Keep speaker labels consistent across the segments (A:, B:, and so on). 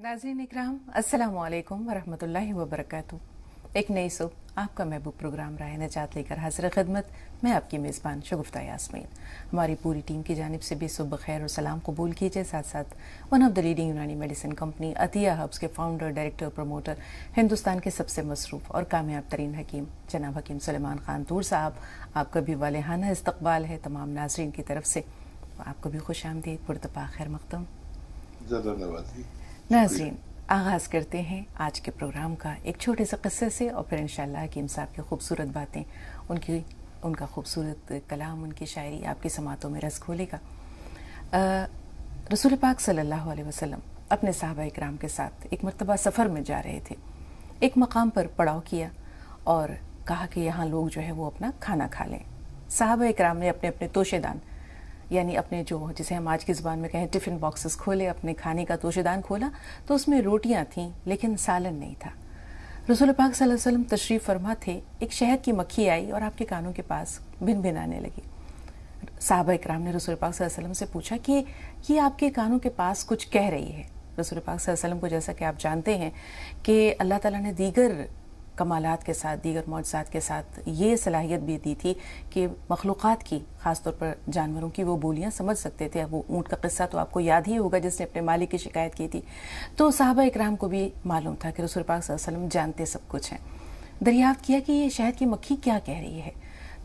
A: नाज़रीन इकराम, अस्सलामु अलैकुम वरहमतुल्लाहि वबरकातुहू। एक नई सुबह आपका महबूब प्रोग्राम राह नजात लेकर हाजिर खिदमत। मैं आपकी मेज़बान शगुफ्ता यास्मीन। हमारी पूरी टीम की जानिब से भी सुबह खैर और सलाम कबूल कीजिए। साथ साथ वन ऑफ द लीडिंग यूनानी मेडिसिन कंपनी अतिया हब्स के फाउंडर, डायरेक्टर, प्रमोटर, हिंदुस्तान के सबसे मसरूफ़ और कामयाब तरीन हकीम जनाब हकीम सुलेमान खान तूर साहब, आपका भी वालेहाना इस्तकबाल है तमाम नाजरीन की तरफ से। आपको भी खुश आमदीद, पुरतपा खैर मक़दम। नाज़रीन, आगाज़ करते हैं आज के प्रोग्राम का एक छोटे से क़स्से से और फिर इंशाअल्लाह हकीम साहब की खूबसूरत बातें, उनका खूबसूरत कलाम, उनकी शायरी आपकी समातों में रस घोलेगा। रसूल पाक सल्लल्लाहु अलैहि वसल्लम अपने सहाबा इकराम के साथ एक मरतबा सफ़र में जा रहे थे। एक मकाम पर पड़ाव किया और कहा कि यहाँ लोग जो है वो अपना खाना खा लें। सहाबा इकराम ने अपने अपने तोशेदान, यानी अपने जो जिसे हम आज की ज़ुबान में कहें टिफ़िन बॉक्सेस खोले, अपने खाने का तोशेदान खोला तो उसमें रोटियां थीं लेकिन सालन नहीं था। रसूल पाक सल्लल्लाहु अलैहि वसल्लम तशरीफ़ फरमा थे। एक शहद की मक्खी आई और आपके कानों के पास भिन भिनाने लगी। सहाबा इकराम ने रसूल पाक सल्लल्लाहु अलैहि वसल्लम से पूछा कि ये आपके कानों के पास कुछ कह रही है। रसूल पाक सल्लल्लाहु अलैहि वसल्लम को, जैसा कि आप जानते हैं कि अल्लाह ताला ने दीगर कमालात के साथ, दीगर मौजज़ात के साथ ये सलाहियत भी दी थी कि मखलूक़ात की, ख़ास तौर पर जानवरों की वो बोलियां समझ सकते थे। अब वो ऊँट का किस्सा तो आपको याद ही होगा जिसने अपने मालिक की शिकायत की थी। तो सहाबा इकराम को भी मालूम था कि रसूल पाक सल्लल्लाहु अलैहि वसल्लम जानते सब कुछ हैं। दरियाफ्त किया कि ये शहद की मक्खी क्या कह रही है।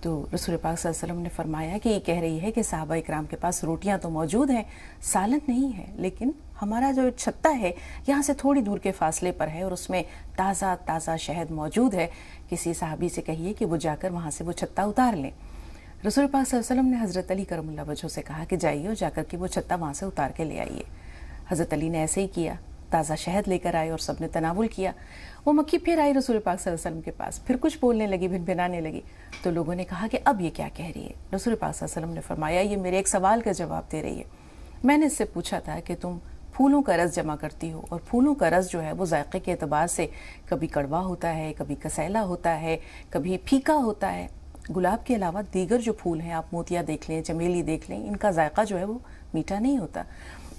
A: तो रसूल पाक सल्लल्लाहु अलैहि वसल्लम ने फरमाया कि ये कह रही है कि सहाबा इकराम के पास रोटियां तो मौजूद हैं, सालन नहीं है, लेकिन हमारा जो छत्ता है यहाँ से थोड़ी दूर के फासले पर है और उसमें ताज़ा ताज़ा शहद मौजूद है। किसी साहबी से कहिए कि वो जाकर वहाँ से वो छत्ता उतार लें। रसूल पाक सल्लल्लाहु अलैहि वसल्लम ने हज़रत अली करमुल्लाह वजह से कहा कि जाइए और जाकर के वो छत्ता वहाँ से उतार के ले आइए। हज़रत अली ने ऐसे ही किया, ताज़ा शहद लेकर आए और सब ने तनावुल किया। वो मक्खी फिर आई रसूल पाक सल्लल्लाहु अलैहि वसल्लम के पास, फिर कुछ बोलने लगी, भिनभिनाने लगी। तो लोगों ने कहा कि अब ये क्या कह रही है। रसूल पाक सल्लल्लाहु अलैहि वसल्लम ने फरमाया, ये मेरे एक सवाल का जवाब दे रही है। मैंने इससे पूछा था कि तुम फूलों का रस जमा करती हो और फूलों का रस जो है वो जायके के एतबार से कभी कड़वा होता है, कभी कसैला होता है, कभी फीका होता है। गुलाब के अलावा दीगर जो फूल हैं, आप मोतिया देख लें, चमेली देख लें, इनका जायका जो है वो मीठा नहीं होता।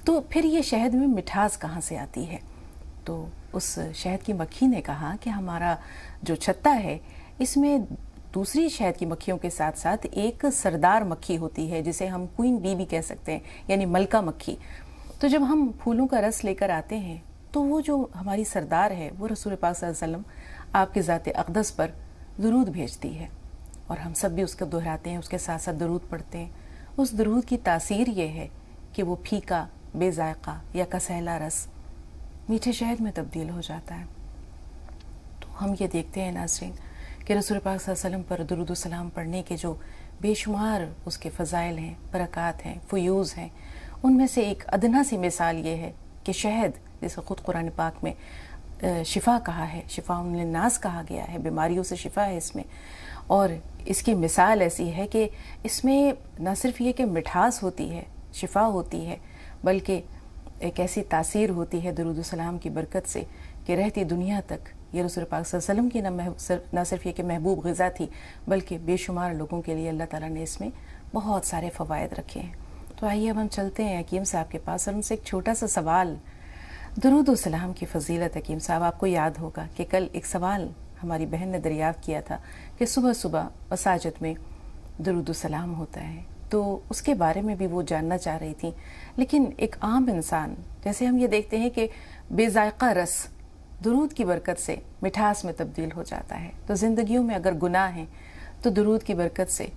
A: तो फिर ये शहद में मिठास कहाँ से आती है। तो उस शहद की मक्खी ने कहा कि हमारा जो छत्ता है इसमें दूसरी शहद की मक्खियों के साथ साथ एक सरदार मक्खी होती है जिसे हम क्वीन बी भी कह सकते हैं, यानी मलका मक्खी। तो जब हम फूलों का रस लेकर आते हैं तो वो जो हमारी सरदार है वो रसूल पाक सल्लल्लाहु अलैहि वसल्लम आपके ज़ात अक़दस पर दरूद भेजती है और हम सब भी उसको दोहराते हैं, उसके साथ साथ दरूद पढ़ते हैं। उस दरूद की तासीर ये है कि वो फीका, बेजायका या कसैला रस मीठे शहद में तब्दील हो जाता है। तो हम ये देखते हैं नाज़रीन कि रसूल पाक सल्लल्लाहु अलैहि वसल्लम पर दुरूद व सलाम पढ़ने के जो बेशुमार उसके फ़ज़ाइल हैं, बरक़ात हैं, फ़ुयूज़ हैं, उनमें से एक अदना सी मिसाल ये है कि शहद, जिसे ख़ुद कुरान पाक में शिफा कहा है, शिफाउन लिन्नास कहा गया है, बीमारियों से शिफा है इसमें। और इसकी मिसाल ऐसी है कि इसमें न सिर्फ ये कि मिठास होती है, शिफा होती है, बल्कि एक ऐसी तासीर होती है दुरूद सलाम की बरकत से कि रहती दुनिया तक ये रसूल पाक सल्लल्लाहु अलैहि वसल्लम की न सिर्फ ये कि महबूब ग़िज़ा थी, बल्कि बेशुमार लोगों के लिए अल्लाह ताला ने इसमें बहुत सारे फ़वाइद रखे हैं। तो आइए अब हम चलते हैं हकीम साहब के पास और उनसे एक छोटा सा सवाल, दुरूद व सलाम की फ़जीलत। हकीम साहब, आपको याद होगा कि कल एक सवाल हमारी बहन ने दरियाफ़्त किया था कि सुबह सुबह मसाजिद में दुरूद व सलाम होता है, तो उसके बारे में भी वो जानना चाह रही थी। लेकिन एक आम इंसान, जैसे हम ये देखते हैं कि बेजायका रस दुरूद की बरकत से मिठास में तब्दील हो जाता है, तो ज़िंदगियों में अगर गुनाह हैं तो दुरूद की बरकत से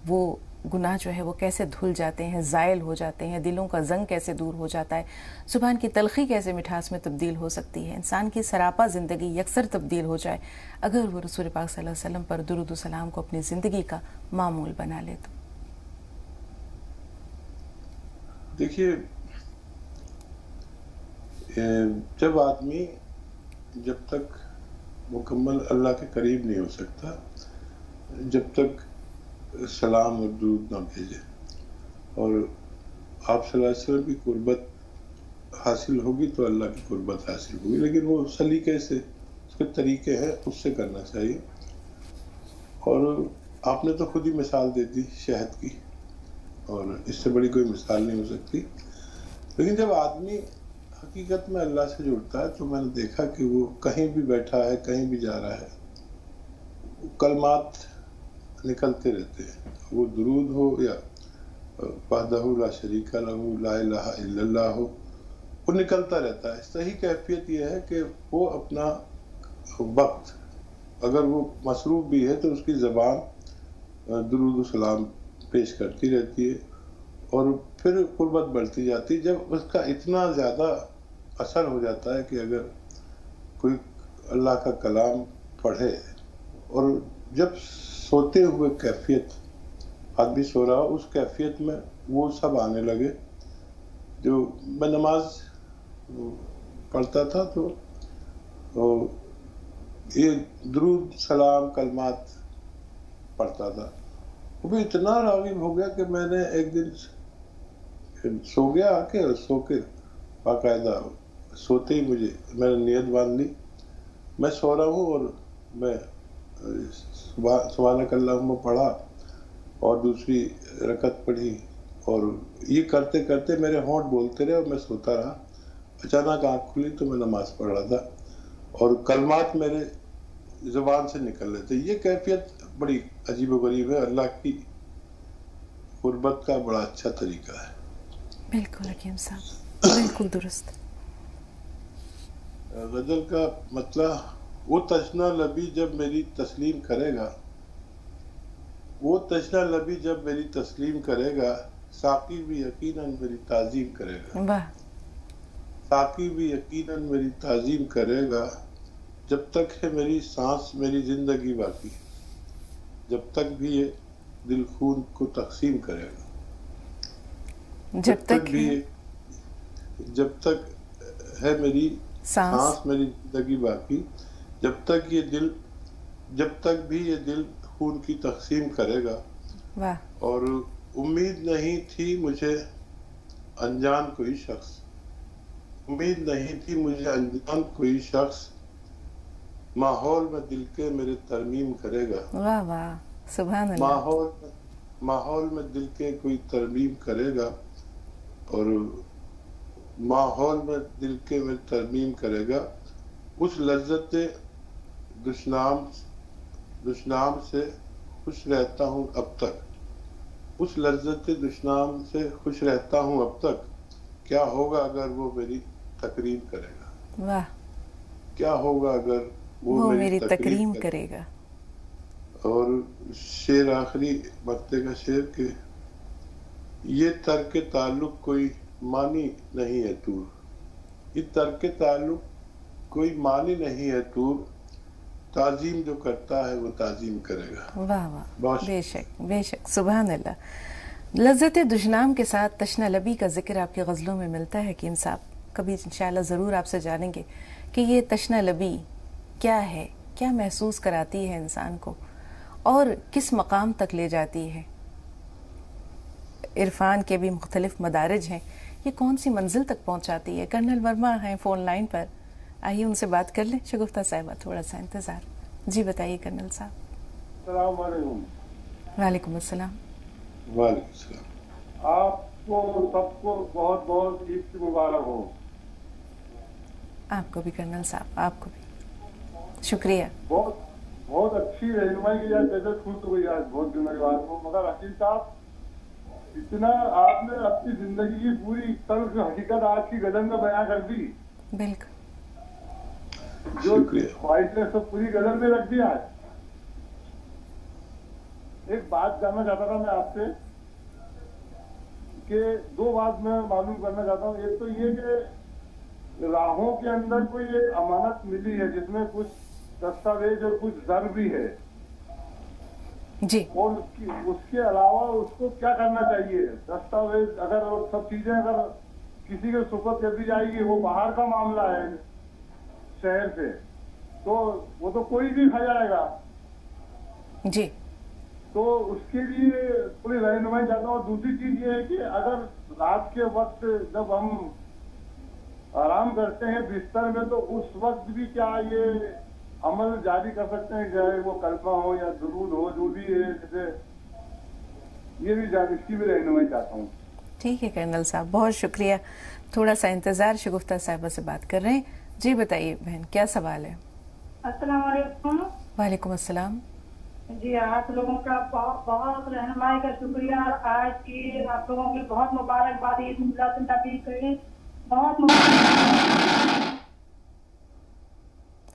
A: वो गुनाह जो है वो कैसे धुल जाते हैं, ज़ायल हो जाते हैं, दिलों का जंग कैसे दूर हो जाता है, ज़ुबान की तलखी कैसे मिठास में तब्दील हो सकती है, इंसान की सरापा ज़िंदगी यकसर तब्दील हो जाए अगर वो रसूल पाक सल्लल्लाहु अलैहि वसल्लम पर दुरूद व सलाम को अपनी ज़िंदगी का मामूल बना ले। तो
B: देखिए, जब आदमी जब तक मुकम्मल अल्लाह के करीब नहीं हो सकता, जब तक सलाम और दुरूद ना भेजे और आप सल्लल्लाहु अलैहि वसल्लम की कुर्बत हासिल होगी तो अल्लाह की कुर्बत हासिल होगी। लेकिन वो सलीके से, उसके तरीके हैं, उससे करना चाहिए। और आपने तो खुद ही मिसाल दे दी शहद की, और इससे बड़ी कोई मिसाल नहीं हो सकती। लेकिन जब आदमी حقیقت میں اللہ سے جڑتا ہے تو میں نے دیکھا کہ وہ کہیں بھی بیٹھا ہے، کہیں بھی جا رہا ہے، کلمات نکلتے رہتے ہیں، وہ درود ہو یا وحدہ لا شریک لہ لا الہ الا اللہ ہو، وہ نکلتا رہتا ہے۔ صحیح کیفیت یہ ہے کہ وہ اپنا وقت، اگر وہ مصروف بھی ہے تو اس کی زبان درود و سلام پیش کرتی رہتی ہے، اور پھر قربت بڑھتی جاتی ہے جب اس کا اتنا زیادہ اثر ہو جاتا ہے کہ اگر کوئی اللہ کا کلام پڑھے، اور جب سوتے ہوئے کیفیت آدمی سو رہا اس کیفیت میں وہ سب آنے لگے۔ جو میں نماز پڑھتا تھا تو یہ درود سلام کلمات پڑھتا تھا، وہ بھی اتنا راغب ہو گیا کہ میں نے ایک دن سو گیا آ کے، اور سو کے باقاعدہ سوتے ہی میں نے نیت باندھ لی، میں سو رہا ہوں، اور میں سبحانک اللہم پڑھا اور دوسری رکعت پڑھی، اور یہ کرتے کرتے میرے ہونٹ بولتے رہے اور میں سوتا رہا۔ اچانک آنکھ کھلی تو میں نماز پڑھ رہا تھا اور کلمات میرے زبان سے نکل رہے تھے۔ یہ کیفیت بڑی عجیب و غریب ہے، اللہ کی قربت کا بڑا اچھا طریقہ ہے۔
A: بالکل حکیم صاحب، بالکل درست۔
B: غزل کا مطلب، وہ تشنہ لبی جب میری تسلیم کرے گا، وہ تشنہ لبی جب میری تسلیم کرے گا، ساقی بھی یقیناً میری تعظیم کرے گا،
A: واہ،
B: ساقی بھی یقیناً میری تعظیم کرے گا، جب تک ہے میری سانس میری زندگی باقی، جب تک بھی یہ دل خون کو تقسیم کرے گا،
A: جب تک
B: بھی جب تک ہے میری سانس میری زندگی باقی، جب تک بھی یہ دل خون کی تقسیم کرے گا۔
A: واہ، اور
B: امید نہیں تھی مجھے انجان کوئی شخص، امید نہیں تھی مجھے انجان کوئی شخص، ماحول میں دل کے میرے ترمیم کرے گا،
A: واہ واہ، سبحان اللہ،
B: ماحول میں دل کے کوئی ترمیم کرے گا، اور ماحول میں دل کے میں ترمیم کرے گا، اس لذت دشنام سے خوش رہتا ہوں اب تک، اس لذت دشنام سے خوش رہتا ہوں اب تک، کیا ہوگا اگر وہ میری تکریم کرے گا،
A: واہ،
B: کیا ہوگا اگر وہ میری تکریم کرے گا۔ اور شعر آخری مقطعے کا شعر کہ یہ ترک تعلق کوئی معنی نہیں ہے طور، یہ ترک تعلق کوئی معنی نہیں ہے طور، تعظیم جو کرتا ہے وہ تعظیم کرے گا۔
A: واہ واہ، بے شک بے شک، سبحان اللہ۔ لذت دشنام کے ساتھ تشنہ لبی کا ذکر آپ کی غزلوں میں ملتا ہے حکیم صاحب، کبھی انشاءاللہ ضرور آپ سے جانیں گے کہ یہ تشنہ لبی کیا ہے، کیا محسوس کراتی ہے انسان کو، اور کس مقام تک لے جاتی ہے۔ عرفان کے بھی مختلف مدارج ہیں، یہ کون سی منزل تک پہنچاتی ہے۔ کرنل ورما ہیں فون لائن پر، آئیے ان سے بات کر لیں۔ شگفتہ صاحبہ تھوڑا سا انتظار۔ جی بتائیے کرنل صاحب۔
C: السلام علیکم۔
A: وعلیکم السلام۔
B: وعلیکم السلام۔
C: آپ کو سب کو بہت بہت عید کی مبارک ہو۔
A: آپ کو بھی کرنل صاحب، آپ کو بھی شکریہ۔
C: بہت اچھی رہنمائی کی جائے، جیسے خوش ہو گئی آج بہت دنوں کے بعد ہو، مگر حکیم صاحب اتنا آپ نے اپنی زندگی کی پوری طرز حقیقت آج کی غزل میں بیان کر دی،
A: بالکل،
C: جو خواہش نے سب پوری غزل میں رکھ دی۔ آج ایک بات جاننا چاہتا تھا میں آپ سے کہ دو بات میں معلوم کرنا چاہتا ہوں۔ ایک تو یہ کہ راہوں کے اندر کوئی ایک امانت ملی ہے جس میں کچھ دستاویز اور کچھ زر بھی ہے
A: جی،
C: اور اس کے علاوہ اس کو کیا کرنا چاہیے؟ دستاویز اگر اور سب چیزیں اگر کسی کے سپرد کر دی جائے گی، وہ باہر کا معاملہ ہے شہر سے، تو وہ تو کوئی بھی کھا جائے گا۔
A: جی،
C: تو اس کے لیے پوری رہنمائی چاہتا ہوں۔ اور دوسری چیز یہ ہے کہ اگر رات کے وقت جب ہم آرام کرتے ہیں بستر میں، تو اس وقت بھی کیا یہ عمل جاری کر سکتے ہیں، چاہے وہ کلمہ ہو یا درود ہو، جو بھی ہے، جیسے یہ بھی اس کی بھی رہنمائی چاہتا ہوں۔
A: ٹھیک ہے کرنل صاحب، بہت شکریہ. تھوڑا سا انتظار، شگفتہ صاحبہ سے بات کر رہے ہیں. جی بتائیے بہن، کیا سوال ہے؟
D: السلام علیکم.
A: وعلیکم السلام.
D: جی آپ لوگوں کا بہت بہت رہنمائی کا شکریہ، اور آج کی آپ لوگوں کی بہت مبارکباد. عید میلاد النبی کی بہت مبارک.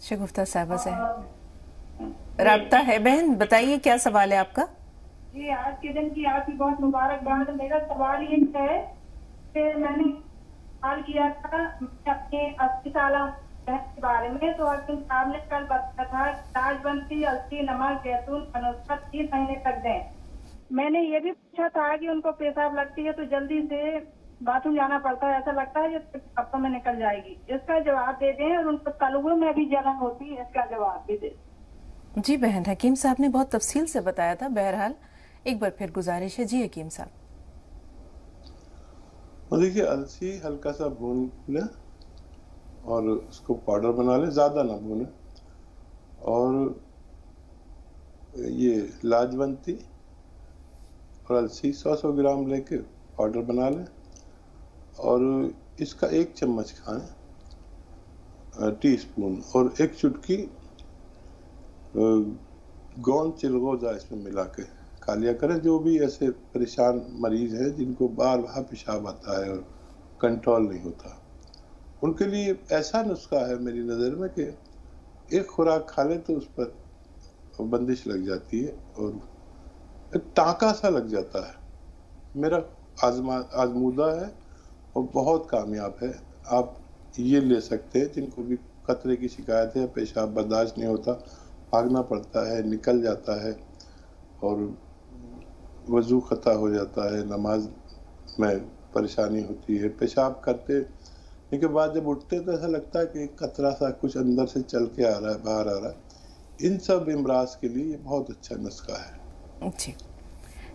A: شگفتہ صاحبہ سے رابطہ ہے بہن، بتائیے کیا سوال ہے آپ کا؟
D: جی آج کے دن کی آپ کی بہت مبارکباد. میرا سوال یہ ہے کہ میں نے سوال کیا تھا اپنے 80 سالہ بہن کے بارے میں، تو حکیم صاحب نے کل بتایا تھا تاج بنتی السی نمک زیتون کا نسخہ 3 مہینے تک دیں. میں نے یہ بھی پوچھا تھا کہ ان کو پیشاب لگتی ہے تو جلدی سے باتھ روم جانا پڑتا ہے، ایسا لگتا ہے کہ ہفتوں میں نکل جائے گی. اس کا جواب دے دیں. اور ان کو تلووں میں بھی جلن ہوتی ہے، اس کا جواب بھی دے دیں.
A: جی بہن، حکیم صاحب نے بہت تفصیل سے بتایا تھا. بہرحال ایک بار پھر گزارش ہے. جی حکیم صاحب.
B: دیکھیے السی ہلکا سا بھون لیں اور اس کو پاؤڈر بنا لیں، زیادہ نہ بھونیں. اور یہ لاجونتی اور السی 100 گرام لے کے پاؤڈر بنا لیں، اور اس کا 1 چمچ کھائیں، ٹی اسپون، اور 1 چٹکی گوند چلغوزہ اس میں ملا کے کھا لیا کریں. جو بھی ایسے پریشان مریض ہیں جن کو بار بار پیشاب آتا ہے اور کنٹرول نہیں ہوتا، ان کے لیے ایسا نسخہ ہے میری نظر میں کہ ایک خوراک کھا لیں تو اس پر بندش لگ جاتی ہے اور ایک ٹانکا سا لگ جاتا ہے. میرا آزمودہ ہے اور بہت کامیاب ہے. آپ یہ لے سکتے ہیں جن کو بھی قطرے کی شکایت ہے، پیشاب برداشت نہیں ہوتا، بھاگنا پڑتا ہے، نکل جاتا ہے اور وضو خطا ہو جاتا ہے، نماز میں پریشانی ہوتی ہے، پیشاب کرتے کے بعد جب اٹھتے تو ایسا لگتا ہے کہ ایک قطرہ سا کچھ اندر سے چل کے آ رہا ہے، باہر آ رہا ہے. ان سب امراض کے لیے یہ بہت اچھا نسخہ ہے.
A: جی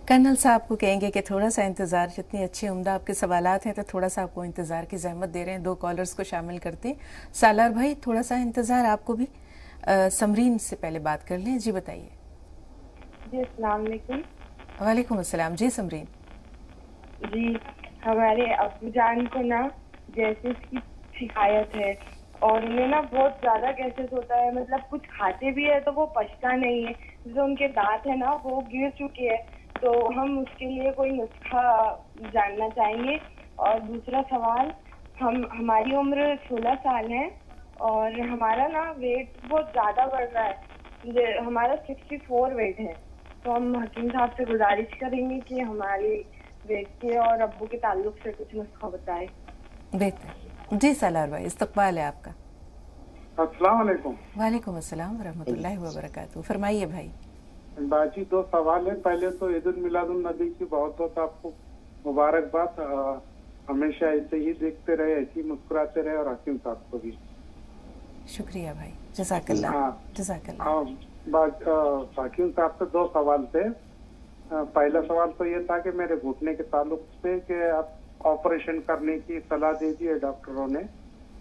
A: کرنل صاحب کو کہیں گے کہ تھوڑا سا انتظار، جتنے اچھے عمدہ آپ کے سوالات ہیں تو تھوڑا سا آپ کو انتظار کی زحمت دے رہے ہیں. 2 کالرز کو شامل کرتے ہیں. سالار بھائی تھوڑا سا انتظار آپ کو بھی. سمرین سے پہلے بات کر لیں. جی بتائیے.
E: جی السلام علیکم.
A: وعلیکم السلام. جی سمرین.
E: جی ہمارے ابو جان کو نا گیسز کی شکایت ہے، اور انہیں نا بہت زیادہ گیسز ہوتا ہے. مطلب کچھ کھاتے بھی ہے تو وہ پچتا نہیں ہے. جو ان کے دانت ہے نا وہ گر چکے ہیں، تو ہم اس کے لیے کوئی نسخہ جاننا چاہیں گے. اور دوسرا سوال، ہماری عمر 16 سال ہے اور ہمارا نا ویٹ بہت زیادہ بڑھ رہا ہے. ہمارا 64 ویٹ ہے. تو ہم حکیم صاحب سے گزارش کریں گے کہ ہمارے ویٹ کے اور ابو کے تعلق سے کچھ نسخہ بتائے.
A: بہتر. جی سالار بھائی، استقبال ہے آپ کا.
C: السلام علیکم.
A: وعلیکم السلام ورحمۃ اللہ وبرکاتہ. فرمائیے بھائی.
C: باجی 2 سوال ہیں. پہلے تو عید المیلاد النبی کی بہت بہت آپ کو مبارکباد. ہمیشہ ایسے ہی دیکھتے رہے، ایسے ہی مسکراتے رہے، اور حکیم صاحب کو بھی
A: شکریہ بھائی. جزاک اللہ. جزاک اللہ.
C: حکیم صاحب سے 2 سوال تھے. پہلا سوال تو یہ تھا کہ میرے گھٹنے کے تعلق سے کہ آپ آپریشن کرنے کی صلاح دے دی ہے ڈاکٹروں نے.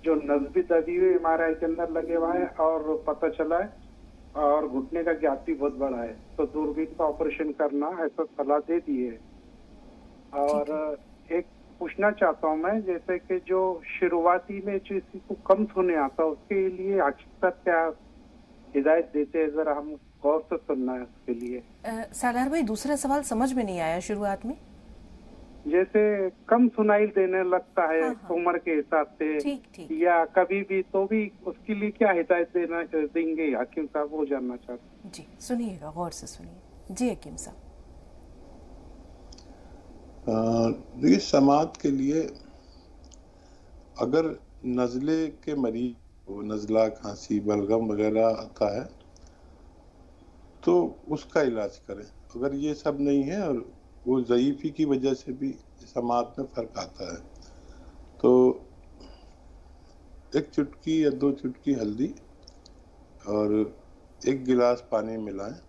C: جو نزبی دبی ہوئی MRI کے اندر لگے ہوا ہے اور پتہ چلا ہے، اور گھٹنے کا گیپ بھی بہت بڑا ہے، تو دوربین کا آپریشن کرنا ایسا صلاح دے دی ہے. اور ایک پوچھنا چاہتا ہوں میں، جیسے کہ جو شروعاتی میں کسی کو کم سننے آتا اس کے لیے حقیقت کیا ہدایت دیتے ہیں، ذرا ہم غور سے سننا ہے اس کے لیے.
A: سالار بھائی دوسرا سوال سمجھ میں نہیں آیا شروعات میں.
C: جیسے کم سنائی دینے لگتا ہے عمر کے حساب سے یا کبھی بھی، تو بھی اس کے لیے کیا ہدایت دیں گے حکیم صاحب، وہ جاننا چاہتے ہیں.
A: جی سنیے گا، غور سے سنیے. جی حکیم صاحب.
B: دیکھیے سماعت کے لیے اگر نزلے کے مریض کو نزلہ، کھانسی، بلغم وغیرہ آتا ہے تو اس کا علاج کریں. اگر یہ سب نہیں ہے اور وہ ضعیفی کی وجہ سے بھی سماعت میں فرق آتا ہے تو 1 چٹکی یا 2 چٹکی ہلدی اور 1 گلاس پانی ملائیں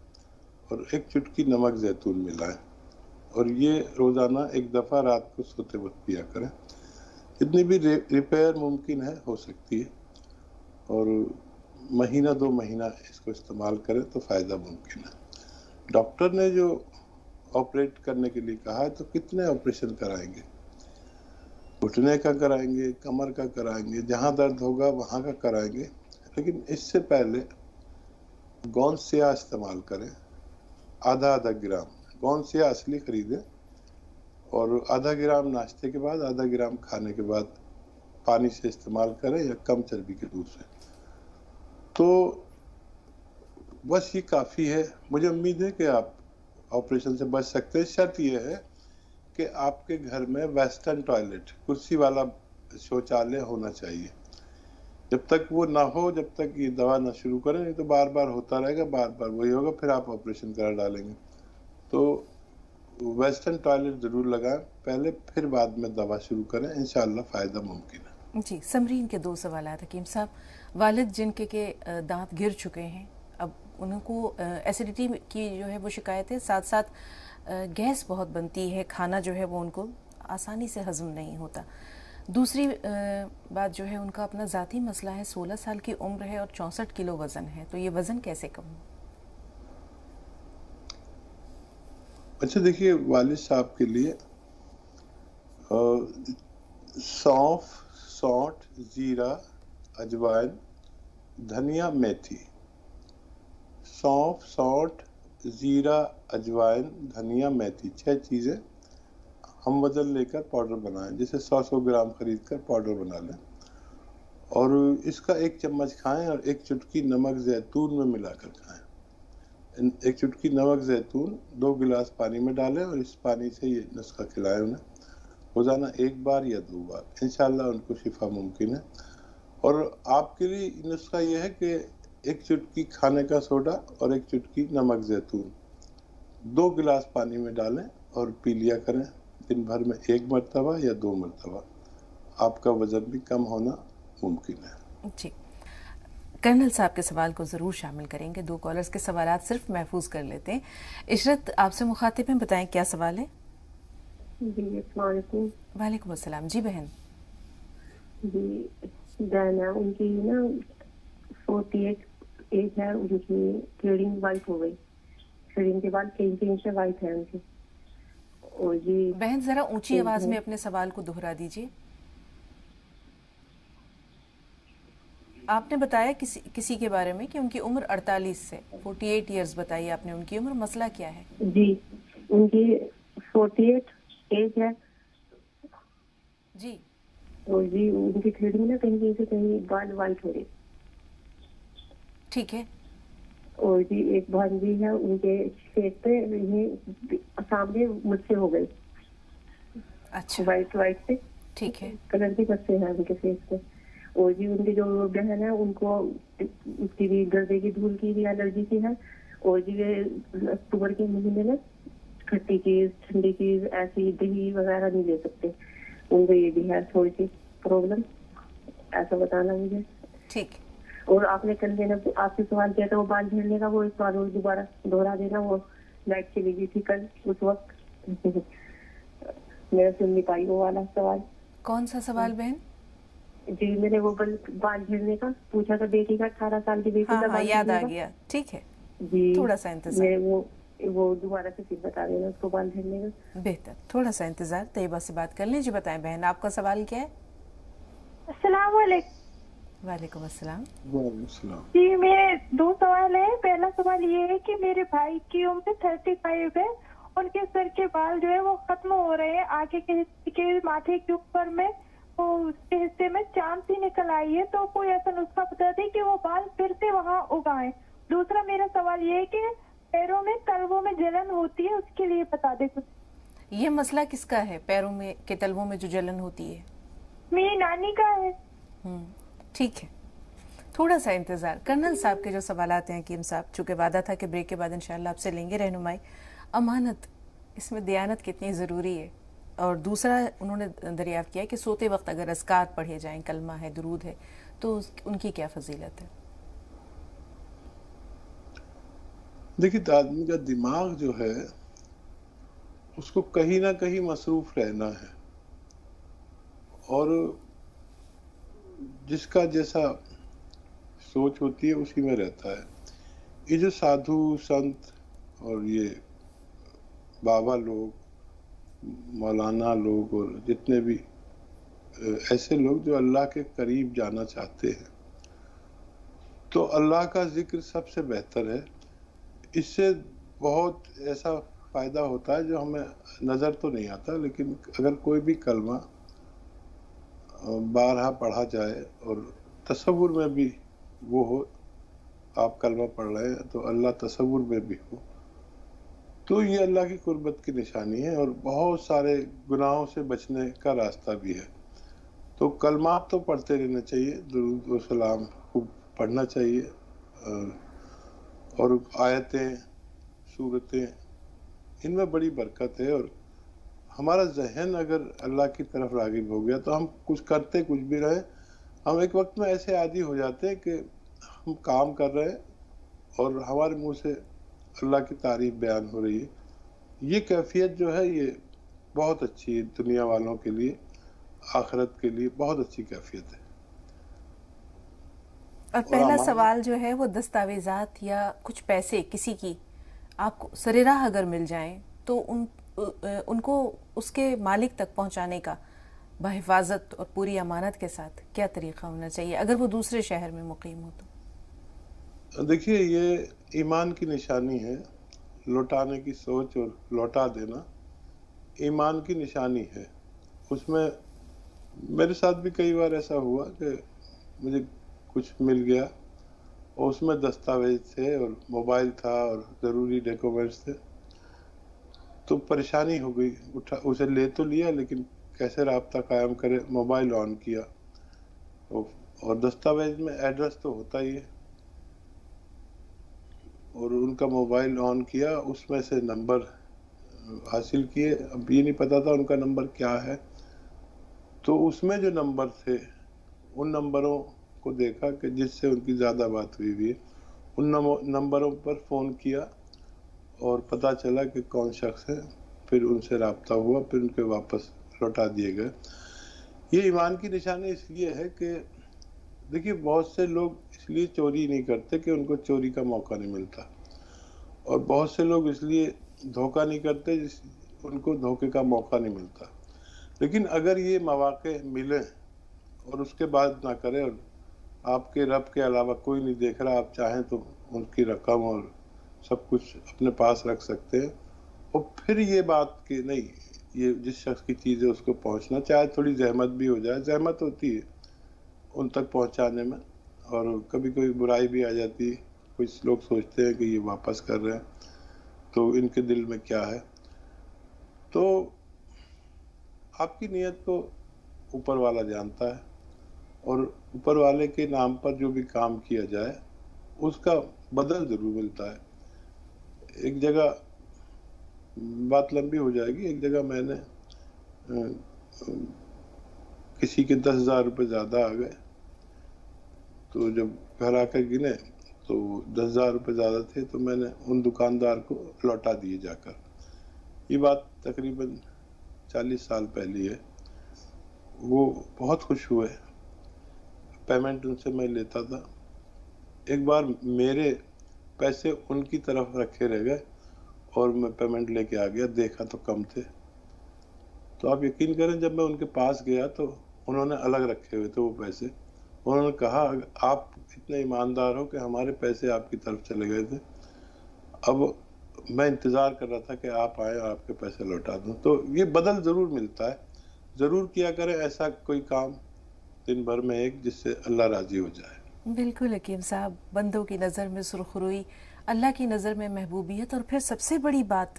B: اور 1 چٹکی نمک زیتون ملائیں، اور یہ روزانہ 1 دفعہ رات کو سوتے وقت پیا کریں. جتنی بھی ریپیئر ممکن ہے ہو سکتی ہے، اور مہینہ 2 مہینہ اس کو استعمال کریں تو فائدہ ممکن ہے. ڈاکٹر نے جو آپریٹ کرنے کے لیے کہا ہے تو کتنے آپریشن کرائیں گے؟ گھٹنے کا کرائیں گے، کمر کا کرائیں گے، جہاں درد ہوگا وہاں کا کرائیں گے، لیکن اس سے پہلے گوند سیاہ استعمال کریں، آدھا گرام گوند سیاہ اصلی خریدیں، اور آدھا گرام ناشتے کے بعد، آدھا گرام کھانے کے بعد پانی سے استعمال کریں یا کم چربی کے دودھ سے. تو بس یہ کافی ہے. مجھے امید ہے کہ آپ آپریشن سے بچ سکتے ہیں. شرط یہ ہے کہ آپ کے گھر میں ویسٹرن ٹوائلٹ، کرسی والا شوچالیہ ہونا چاہیے. جب تک وہ نہ ہو، جب تک یہ دوا نہ شروع کریں، نہیں تو بار بار ہوتا رہے گا، بار بار وہی ہوگا، پھر آپ آپریشن کرا ڈالیں گے. تو ویسٹرن ٹوائلٹ ضرور لگائیں پہلے، پھر بعد میں دوا شروع کریں، انشاءاللہ فائدہ ممکن ہے.
A: جی، سمرین کے 2 سوالات حکیم صاحب. والد جن کے دانت گر چکے ہیں، اب ان کو ایسیڈیٹی کی جو ہے وہ شکایت ہے، ساتھ ساتھ گیس بہت بنتی ہے، کھانا جو ہے وہ ان کو آسانی سے ہضم نہیں ہوتا. دوسری بات جو ہے ان کا اپنا ذاتی مسئلہ ہے، 16 سال کی عمر ہے اور 64 کلو وزن ہے، تو یہ وزن کیسے کم ہو؟
B: اچھا دیکھیے، والد صاحب کے لیے سونف، سونٹ، زیرہ، اجوائن، دھنیا، میتھی. سونف، سونٹ، زیرہ، اجوائن، دھنیا، میتھی، 6 چیزیں ہم وزن لے کر پاؤڈر بنائیں. جیسے 100 گرام خرید کر پاؤڈر بنا لیں، اور اس کا 1 چمچ کھائیں اور 1 چٹکی نمک زیتون میں ملا کر کھائیں. 1 چٹکی نمک زیتون 2 گلاس پانی میں ڈالیں اور اس پانی سے یہ نسخہ کھلائیں انہیں روزانہ 1 بار یا 2 بار. انشاءاللہ ان کو شفا ممکن ہے. اور آپ کے لیے نسخہ یہ ہے کہ 1 چٹکی کھانے کا سوڈا اور 1 چٹکی نمک زیتون 2 گلاس پانی میں ڈالیں اور پی لیا کریں دن بھر میں 1 مرتبہ یا 2 مرتبہ. آپ کا وزن بھی کم ہونا ممکن ہے.
A: جی، کرنل صاحب کے سوال کو ضرور شامل کریں گے. 2 کالرز کے سوالات صرف محفوظ کر لیتے ہیں. عشرت آپ سے مخاطب ہیں، بتائیں کیا سوال ہے؟
F: جی السلام علیکم.
A: وعلیکم السلام. جی بہن.
F: جی بہن ہے، ان کی نا 48 ایج ہے، ان کی تھریڈنگ وائٹ ہو گئی، تھریڈنگ کے بعد کہیں سے وائٹ ہے ان کی. اور جی
A: بہن ذرا اونچی آواز میں اپنے سوال کو دہرا دیجیے. آپ نے بتایا کسی کے بارے میں کہ ان کی عمر 48 سے 48 ایئرز بتائی آپ نے، ان کی عمر، مسئلہ کیا ہے؟
F: جی ان کی 48 ایج ہے.
A: جی.
F: اور جی ان کی تھریڈنگ نا کہیں سے کہیں بال وائٹ ہو رہی.
A: ٹھیک ہے.
F: اور جی ایک بہن جی ہے، ان کے فیس پہ یہ سامنے مجھ سے ہو گئی.
A: اچھا.
F: وائٹ سے
A: ٹھیک ہے.
F: کلر کی بچے ہیں ان کے فیس پہ. اور جی ان کی جو بہن ہے ان کو اس کی بھی گردے کی دھول کی بھی الرجی کی ہے. اور جی یہ اکتوبر کے مہینے میں کھٹی چیز، ٹھنڈی چیز، ایسی دہی وغیرہ نہیں لے سکتے. ان کو یہ بھی ہے تھوڑی سی پرابلم، ایسا بتانا مجھے.
A: ٹھیک.
F: اور آپ نے کل دینا آپ سے سوال کیا تھا وہ بال جھڑنے کا، وہ اس بار دوبارہ دوہرا دینا. وہ لائٹ چلی گئی تھی کل اس وقت، میرا سن نہیں پائی وہ والا سوال.
A: کون سا سوال بہن؟
F: جی میں نے وہ بال جھڑنے کا پوچھا تھا، بیٹی کا 18 سال کی بیٹی کا.
A: ہاں یاد آ گیا. ٹھیک ہے
F: جی،
A: تھوڑا سا انتظار.
F: وہ دوبارہ سے پھر بتا دینا اس کو بال جھڑنے کا.
A: بہتر، تھوڑا سا انتظار. طیبہ سے بات کر لیں. جی بتائیں بہن، آپ کا سوال کیا ہے؟
G: السلام علیکم.
A: وعلیکم السلام.
B: وعلیکم السلام.
G: جی میرے 2 سوال ہیں. پہلا سوال یہ ہے کہ میرے بھائی کی عمر 35 ہے، ان کے سر کے بال جو ہے وہ ختم ہو رہے ہیں، آگے کے حصے کے ماتھے کے اوپر میں اس کے حصے میں چاند سی نکل آئی ہے، تو کوئی ایسا نسخہ بتا دیں کہ وہ بال پھر سے وہاں اگائیں. دوسرا میرا سوال یہ ہے کہ پیروں میں تلووں میں جلن ہوتی ہے، اس کے لیے بتا دیں کچھ.
A: یہ مسئلہ کس کا ہے؟ پیروں میں کے تلووں میں جو جلن ہوتی ہے؟
G: میری نانی کا ہے.
A: ٹھیک ہے، تھوڑا سا انتظار. کرنل صاحب کے جو سوالات ہیں حکیم صاحب، چونکہ وعدہ تھا کہ بریک کے بعد انشاءاللہ آپ سے لیں گے رہنمائی. امانت، اس میں دیانت کتنی ضروری ہے؟ اور دوسرا انہوں نے دریافت کیا کہ سوتے وقت اگر اذکار پڑھے جائیں، کلمہ ہے، درود ہے، تو ان کی کیا فضیلت ہے؟
B: دیکھیے آدمی کا دماغ جو ہے اس کو کہیں نہ کہیں مصروف رہنا ہے، اور جس کا جیسا سوچ ہوتی ہے اسی میں رہتا ہے. یہ جو سادھو سنت اور یہ بابا لوگ، مولانا لوگ اور جتنے بھی ایسے لوگ جو اللہ کے قریب جانا چاہتے ہیں تو اللہ کا ذکر سب سے بہتر ہے. اس سے بہت ایسا فائدہ ہوتا ہے جو ہمیں نظر تو نہیں آتا، لیکن اگر کوئی بھی کلمہ بارہا پڑھا جائے اور تصور میں بھی وہ ہو، آپ کلمہ پڑھ رہے ہیں تو اللہ تصور میں بھی ہو، تو یہ اللہ کی قربت کی نشانی ہے اور بہت سارے گناہوں سے بچنے کا راستہ بھی ہے. تو کلمات تو پڑھتے رہنا چاہیے، درود و سلام خوب پڑھنا چاہیے، اور آیتیں، سورتیں، ان میں بڑی برکت ہے. اور ہمارا ذہن اگر اللہ کی طرف راغب ہو گیا تو ہم کچھ کرتے کچھ بھی رہے، ہم ایک وقت میں ایسے عادی ہو جاتے ہیں کہ ہم کام کر رہے ہیں اور ہمارے منہ سے اللہ کی تعریف بیان ہو رہی ہے. یہ کیفیت جو ہے یہ بہت اچھی ہے، دنیا والوں کے لیے، آخرت کے لیے بہت اچھی کیفیت ہے.
A: اور پہلا سوال جو ہے وہ دستاویزات یا کچھ پیسے کسی کی آپ کو سرِ راہ اگر مل جائیں تو ان کو اس کے مالک تک پہنچانے کا بحفاظت اور پوری امانت کے ساتھ کیا طریقہ ہونا چاہیے اگر وہ دوسرے شہر میں مقیم ہو تو؟
B: دیکھیے، یہ ایمان کی نشانی ہے. لوٹانے کی سوچ اور لوٹا دینا ایمان کی نشانی ہے. اس میں میرے ساتھ بھی کئی بار ایسا ہوا کہ مجھے کچھ مل گیا اور اس میں دستاویز تھے اور موبائل تھا اور ضروری ڈاکیومنٹس تھے، تو پریشانی ہو گئی. اسے لے تو لیا لیکن کیسے رابطہ قائم کرے. موبائل آن کیا اور دستاویز میں ایڈریس تو ہوتا ہی ہے، اور ان کا موبائل آن کیا، اس میں سے نمبر حاصل کیے. اب یہ نہیں پتا تھا ان کا نمبر کیا ہے، تو اس میں جو نمبر تھے ان نمبروں کو دیکھا کہ جس سے ان کی زیادہ بات ہوئی ہوئی ہے، ان نمبروں پر فون کیا اور پتہ چلا کہ کون شخص ہے. پھر ان سے رابطہ ہوا، پھر ان کے واپس لوٹا دیے گئے. یہ ایمان کی نشانی اس لیے ہے کہ دیکھیے بہت سے لوگ اس لیے چوری نہیں کرتے کہ ان کو چوری کا موقع نہیں ملتا، اور بہت سے لوگ اس لیے دھوکہ نہیں کرتے ان کو دھوکے کا موقع نہیں ملتا. لیکن اگر یہ مواقع ملیں اور اس کے بعد نہ کریں، اور آپ کے رب کے علاوہ کوئی نہیں دیکھ رہا، آپ چاہیں تو ان کی رقم اور سب کچھ اپنے پاس رکھ سکتے ہیں، اور پھر یہ بات کہ نہیں یہ جس شخص کی چیز ہے اس کو پہنچنا، چاہے تھوڑی زحمت بھی ہو جائے، زحمت ہوتی ہے ان تک پہنچانے میں، اور کبھی کوئی برائی بھی آ جاتی ہے. کچھ لوگ سوچتے ہیں کہ یہ واپس کر رہے ہیں تو ان کے دل میں کیا ہے. تو آپ کی نیت کو اوپر والا جانتا ہے، اور اوپر والے کے نام پر جو بھی کام کیا جائے اس کا بدل ضرور ملتا ہے. ایک جگہ بات لمبی ہو جائے گی، ایک جگہ میں نے کسی کے 10,000 روپے زیادہ آ گئے، تو جب گھر آ کر گنے تو 10,000 روپے زیادہ تھے، تو میں نے ان دکاندار کو لوٹا دیے جا کر. یہ بات تقریباً 40 سال پہلی ہے. وہ بہت خوش ہوئے، پیمنٹ ان سے میں لیتا تھا. ایک بار میرے پیسے ان کی طرف رکھے رہ گئے اور میں پیمنٹ لے کے آ گیا، دیکھا تو کم تھے. تو آپ یقین کریں جب میں ان کے پاس گیا تو انہوں نے الگ رکھے ہوئے تھے وہ پیسے. انہوں نے کہا آپ اتنے ایماندار ہو کہ ہمارے پیسے آپ کی طرف چلے گئے تھے، اب میں انتظار کر رہا تھا کہ آپ آئیں اور آپ کے پیسے لوٹا دوں. تو یہ بدل ضرور ملتا ہے. ضرور کیا کریں ایسا کوئی کام دن بھر میں ایک، جس سے اللہ راضی ہو جائے.
A: بالکل حکیم صاحب، بندوں کی نظر میں سرخروئی، اللہ کی نظر میں محبوبیت، اور پھر سب سے بڑی بات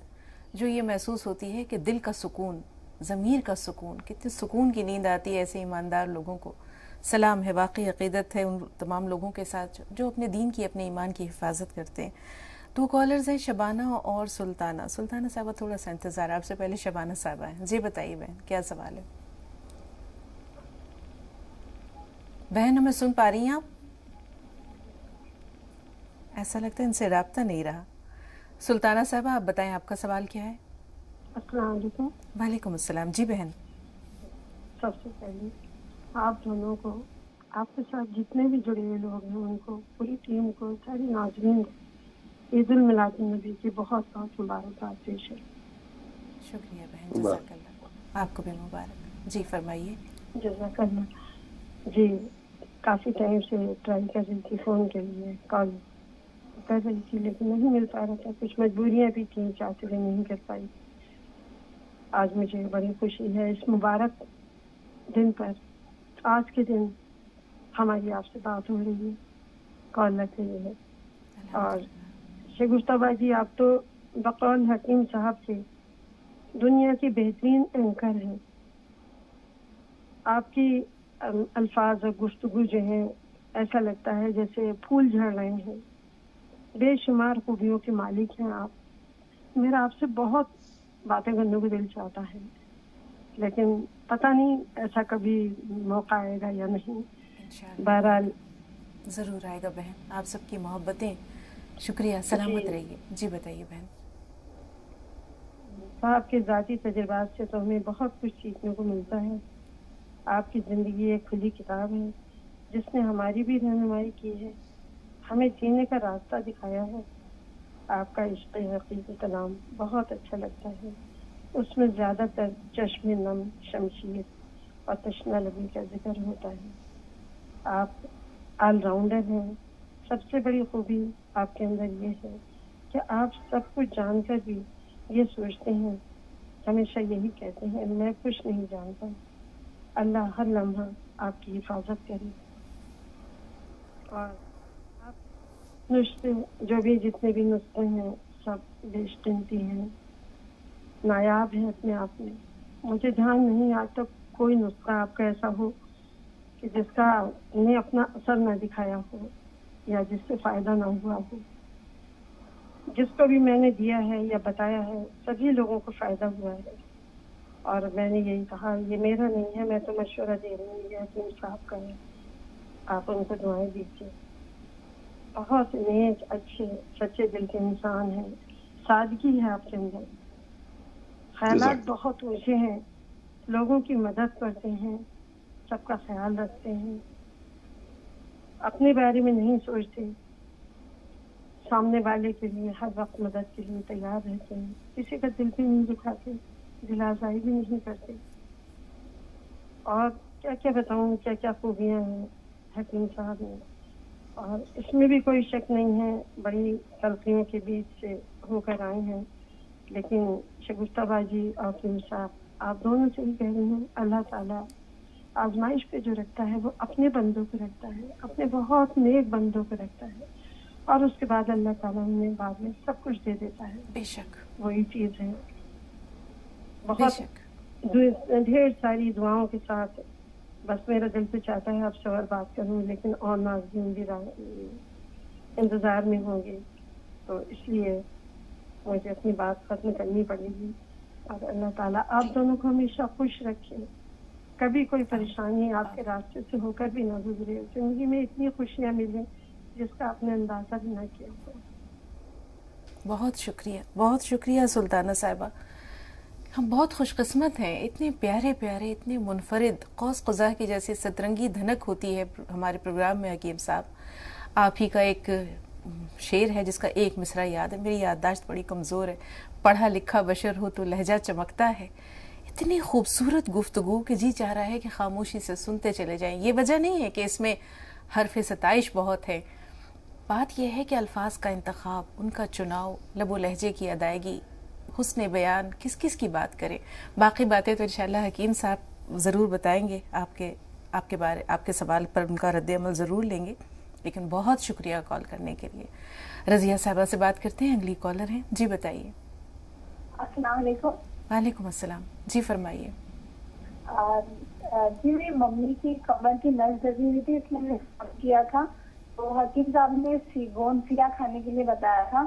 A: جو یہ محسوس ہوتی ہے کہ دل کا سکون، ضمیر کا سکون. کتنے سکون کی نیند آتی ہے ایسے ایماندار لوگوں کو. سلام ہے، واقعی عقیدت ہے ان تمام لوگوں کے ساتھ جو اپنے دین کی، اپنے ایمان کی حفاظت کرتے ہیں. دو کالرز ہیں، شبانہ اور سلطانہ. سلطانہ صاحبہ تھوڑا سا انتظار، آپ سے پہلے شبانہ صاحبہ ہیں. جی بتائیے بہن، کیا سوال ہے؟ بہن ہمیں سن پا رہی ہیں آپ؟ ایسا لگتا ہے ان سے رابطہ نہیں رہا. سلطانہ صاحبہ آپ بتائیں، آپ کا سوال کیا ہے؟
H: السلام علیکم.
A: وعلیکم السلام. جی بہن.
H: سب سے پہلے آپ دونوں کو، آپ کے ساتھ جتنے بھی جڑے ہوئے لوگ ہیں ان کو، پوری ٹیم کو، ساری ناظرین کو عید المیلاد النبی کی بہت بہت مبارکباد پیش ہے.
A: شکریہ بہن، جزاک اللہ. آپ کو بھی مبارک. جی فرمائیے.
H: जज़ाक अल्लाह। जी, काफ़ी टाइम से ट्राई कर रही थी, फ़ोन के लिए कॉल कर रही थी, लेकिन नहीं मिल पा रहा था। कुछ मजबूरियाँ भी थी, चाहते हुए नहीं कर पाई। आज मुझे बड़ी खुशी है इस मुबारक दिन पर, आज के दिन हमारी आपसे बात हो रही है, कॉल लग रही है। और शगुफ्ता जी, आप तो बकौल हकीम साहब के दुनिया की बेहतरीन एंकर हैं। आपकी अल्फाज और गुफ्तगू जो हैं, ऐसा लगता है जैसे फूल झड़ रहे हैं। बेशुमार खूबियों के मालिक हैं आप। मेरा आपसे बहुत बातें करने को दिल चाहता है, लेकिन पता नहीं ऐसा कभी मौका आएगा या नहीं। बहरहाल
A: ज़रूर आएगा बहन, आप सबकी मोहब्बतें। शुक्रिया, सलामत रहिए। जी बताइए बहन।
H: आपके ज़ाती तजुर्बात से तो हमें बहुत कुछ सीखने को मिलता है। आपकी ज़िंदगी एक खुली किताब है जिसने हमारी भी रहनुमाई की है, हमें जीने का रास्ता दिखाया है। आपका इश्क़ हक़ीक़ी कलाम बहुत अच्छा लगता है। उसमें ज़्यादातर चश्मे नम, शमशीर और तशना लबी का जिक्र होता है। आप ऑलराउंडर हैं। सबसे बड़ी खूबी आपके अंदर ये है कि आप सब कुछ जानकर भी ये सोचते हैं, हमेशा यही कहते हैं, मैं कुछ नहीं जानता। अल्लाह हर लम्हा आपकी हिफाजत करे। और आप नुस्खे, जो भी जितने भी नुस्खे हैं, सब बेशकीमती हैं, नायाब हैं अपने आप में। मुझे ध्यान नहीं आज तक कोई नुस्खा आपका ऐसा हो कि जिसका ने अपना असर न दिखाया हो या जिससे फ़ायदा ना हुआ हो। जिसको भी मैंने दिया है या बताया है, सभी लोगों को फ़ायदा हुआ है। और मैंने यही कहा, ये मेरा नहीं है, मैं तो मशवरा दे रही हूँ, ये हकीम साहब का है, आप उनको दुआएं दीजिए। बहुत नेक, अच्छे, सच्चे दिल के इंसान हैं। सादगी है आपके अंदर, ख्यालात बहुत ऊंचे हैं, लोगों की मदद करते हैं, सबका ख्याल रखते हैं, अपने बारे में नहीं सोचते, सामने वाले के लिए हर वक्त मदद के लिए तैयार रहते हैं, किसी का दिल भी नहीं दुखाते, दिल आज़ाई भी नहीं करते। और क्या क्या बताऊँ, क्या क्या खूबियाँ हैं हकीम साहब में। और इसमें भी कोई शक नहीं है, बड़ी तलखियों के बीच से होकर आए हैं। लेकिन शगुफ्ता बाजी और हकीम साहब, आप दोनों से ही कह रही हूँ, अल्लाह ताला आजमाइश पे जो रखता है वो अपने बंदों को रखता है, अपने बहुत नेक बंदों को रखता है, और उसके बाद अल्लाह ताला उन्हें बाद में सब कुछ दे देता है।
A: बेशक
H: वही चीज़ है। बहुत ढेर सारी दुआओं के साथ बस मेरा दिल तो चाहता है आपसे और बात करूं, लेकिन और नाज़रीन भी इंतज़ार में होंगे, तो इसलिए मुझे अपनी बात ख़त्म करनी पड़ेगी। और अल्लाह ताला आप दोनों को हमेशा खुश रखे, कभी कोई परेशानी आपके रास्ते से होकर भी ना गुजरे, ज़िंदगी में इतनी खुशियाँ मिलें जिसका आपने अंदाज़ा भी ना किया हो।
A: बहुत शुक्रिया सुल्ताना साहिबा। हम बहुत खुशकिस्मत हैं, इतने प्यारे प्यारे, इतने मुनफरिद, कौस क़ुज़ा की जैसी सतरंगी धनक होती है हमारे प्रोग्राम में हकीम साहब। आप ही का एक शेर है जिसका एक मिसरा याद है, मेरी याददाश्त बड़ी कमज़ोर है, पढ़ा लिखा बशर हो तो लहजा चमकता है। इतनी खूबसूरत गुफ्तगू कि जी चाह रहा है कि खामोशी से सुनते चले जाएं। ये वजह नहीं है कि इसमें हरफ़ सताइश बहुत है, बात यह है कि अल्फाज का इंतखाब, उनका चुनाव, लबो लहजे की अदायगी, हुस्न बयान, किस किस की बात करें। बाकी बातें तो इंशाल्लाह हकीम साहब ज़रूर बताएंगे, आपके सवाल पर उनका रद्द अमल ज़रूर लेंगे। लेकिन बहुत शुक्रिया कॉल करने के लिए। रज़िया साहबा से बात करते हैं, अगली कॉलर हैं। जी बताइए।
I: अस्सलाम वालेकुम।
A: वालेकुम अस्सलाम। जी फरमाइए।
I: जी मेरी मम्मी की कमर की नस दबी हुई थी, इसलिए मैंने फोन किया था। तो हकीम साहब ने गोंदफिया खाने के लिए बताया था,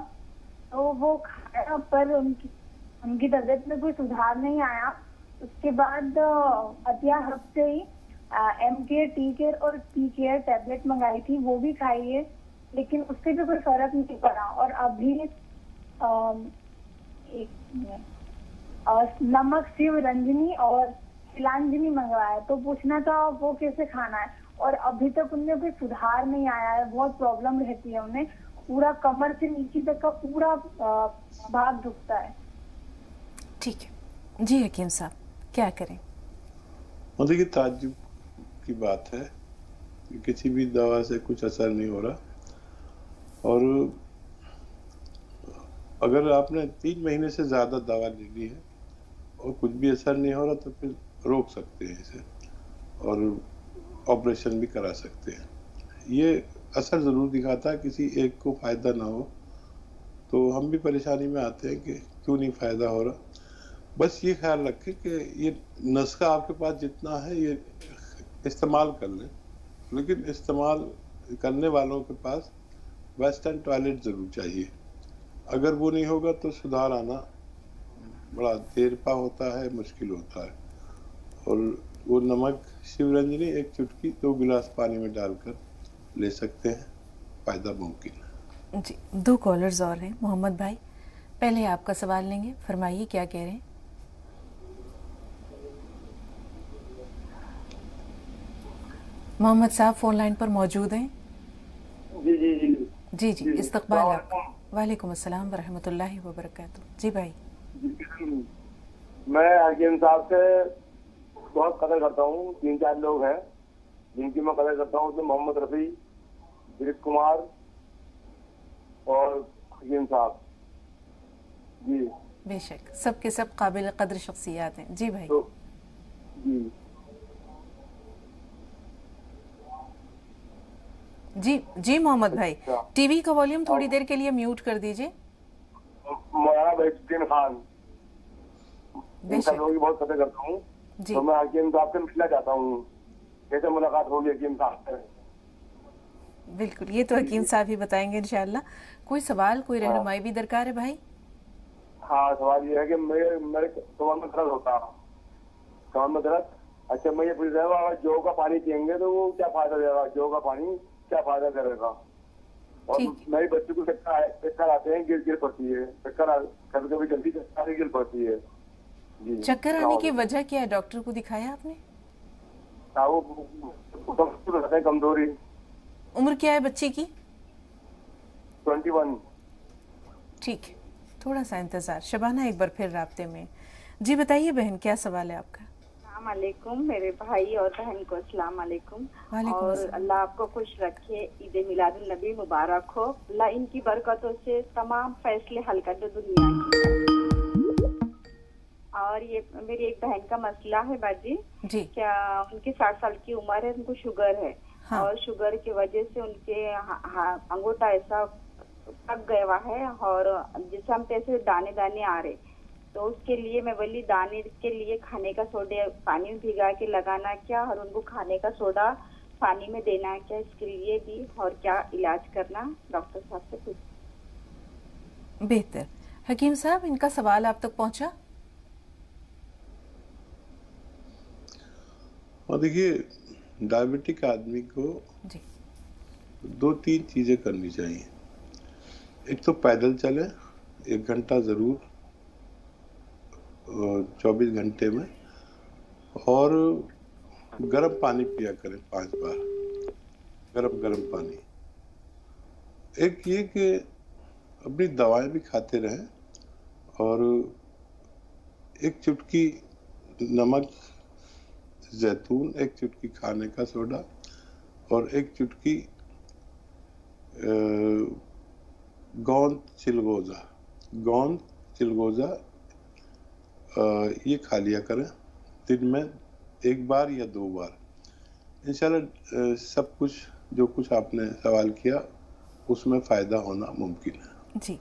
I: तो वो खाया, पर उनकी तबीयत में कोई सुधार नहीं आया। उसके बाद अतिया हफ्ते ही MK, T-Care और T-Care टैबलेट मंगाई थी, वो भी खाई है, लेकिन उससे भी कोई फर्क नहीं पड़ा। और अभी नमक शिव रंजनी और तिलांजनी मंगवाया, तो पूछना था वो कैसे खाना है। और अभी तक उनमें कोई सुधार नहीं आया है, बहुत प्रॉब्लम रहती है उन्हें, पूरा कमर से नीचे तक का पूरा भाग दुखता है।
A: ठीक है जी हकीम साहब, क्या करें?
B: और देखिए ताज्जुब की बात है कि किसी भी दवा से कुछ असर नहीं हो रहा, और अगर आपने 3 महीने से ज़्यादा दवा ले ली है और कुछ भी असर नहीं हो रहा तो फिर रोक सकते हैं इसे और ऑपरेशन भी करा सकते हैं। ये असर ज़रूर दिखाता है, किसी एक को फ़ायदा ना हो तो हम भी परेशानी में आते हैं कि क्यों नहीं फ़ायदा हो रहा। बस ये ख्याल रखें कि ये नुस्खा आपके पास जितना है ये इस्तेमाल कर लें, लेकिन इस्तेमाल करने वालों के पास वेस्टर्न टॉयलेट ज़रूर चाहिए। अगर वो नहीं होगा तो सुधार आना बड़ा देर पा होता है, मुश्किल होता है। और वो नमक शिवरंजनी 1 चुटकी 2 गिलास पानी में डालकर ले सकते हैं, फ़ायदा मुमकिन है।
A: जी, 2 कॉलर्स और हैं। मोहम्मद भाई, पहले आपका सवाल लेंगे, फरमाइए क्या कह रहे हैं। मोहम्मद साहब फोन लाइन पर मौजूद हैं?
J: जी जी जी
A: जी जी, इस्तकबाल आपका। वालेकुम अस्सलाम व रहमतुल्लाहि व बरकातुहू। जी भाई।
J: मैं हकीम साहब से बहुत कदर करता हूँ। 3-4 लोग हैं जिनकी मैं कदर करता हूँ, तो मोहम्मद रफ़ी, दिलीप कुमार और हकीम साहब। जी
A: बेशक, सबके सब काबिल कदर शख्सियात हैं। जी भाई।
J: तो
A: जी जी मोहम्मद भाई, टीवी का वॉल्यूम थोड़ी देर के लिए म्यूट कर दीजिए।
J: मौलाना बहजुद्दीन खान,
A: बेशक,
J: की बहुत कदर करता हूँ, तो मैं हकीम साहब से मिलना चाहता हूँ। कैसे मुलाकात होगी हकीम साहब से?
A: बिल्कुल, ये तो हकीम साहब ही बताएंगे इंशाअल्लाह। कोई सवाल, कोई रहनुमाई भी दरकार है भाई?
J: हाँ, सवाल ये है कि मेरे कमर में दर्द होता है, कमर में दर्द। अच्छा, मैं ये पूछ रहा हूँ, अगर जौ का पानी पियेंगे तो वो क्या फायदा देगा? जौ का पानी क्या फायदा करेगा? और मेरे बच्चे को चक्कर आते हैं, गिर पड़ती है, कभी कभी जल्दी चक्कर गिर पड़ती है।
A: चक्कर आने की वजह क्या है? डॉक्टर को दिखाया आपने?
J: वो कमजोरी।
A: उम्र क्या है बच्ची की?
J: 21।
A: ठीक है, थोड़ा सा इंतजार। शबाना एक बार फिर राब्ते में। जी बताइए बहन, क्या सवाल है आपका?
K: अस्सलामुअलैकुम, मेरे भाई और बहन को अस्सलाम वालेकुम। और अल्लाह आपको खुश रखे, ईद मिलादुन नबी मुबारक हो। अल्लाह इनकी बरकतों से तमाम फैसले हल कर दे दुनिया की। और ये मेरी एक बहन का मसला है बाजी
A: जी।
K: क्या उनकी 60 साल की उम्र है, उनको शुगर है। हाँ। और शुगर की वजह से उनके अंगूठा ऐसा पक गया है और जिस्म पे ऐसे दाने दाने आ रहे, तो उसके लिए मैं बोली दाने के लिए खाने का सोडा पानी में भिगा के लगाना क्या, और उनको खाने का सोडा पानी में देना क्या, इसके लिए भी और क्या इलाज करना, डॉक्टर साहब से पूछ।
A: बेहतर। हकीम साहब, इनका सवाल आप तक पहुंचा?
B: और देखिए, डायबिटिक आदमी को 2-3 चीजें करनी चाहिए। एक तो पैदल चले 1 घंटा जरूर 24 घंटे में, और गर्म पानी पिया करें 5 बार, गरम पानी। एक ये कि अपनी दवाएं भी खाते रहें, और 1 चुटकी नमक जैतून, 1 चुटकी खाने का सोडा और 1 चुटकी गोंद चिलगोजा ये खा लिया करें दिन में 1 बार या 2 बार। इंशाल्लाह सब कुछ जो कुछ आपने सवाल किया उसमें फ़ायदा होना मुमकिन है।
A: जी,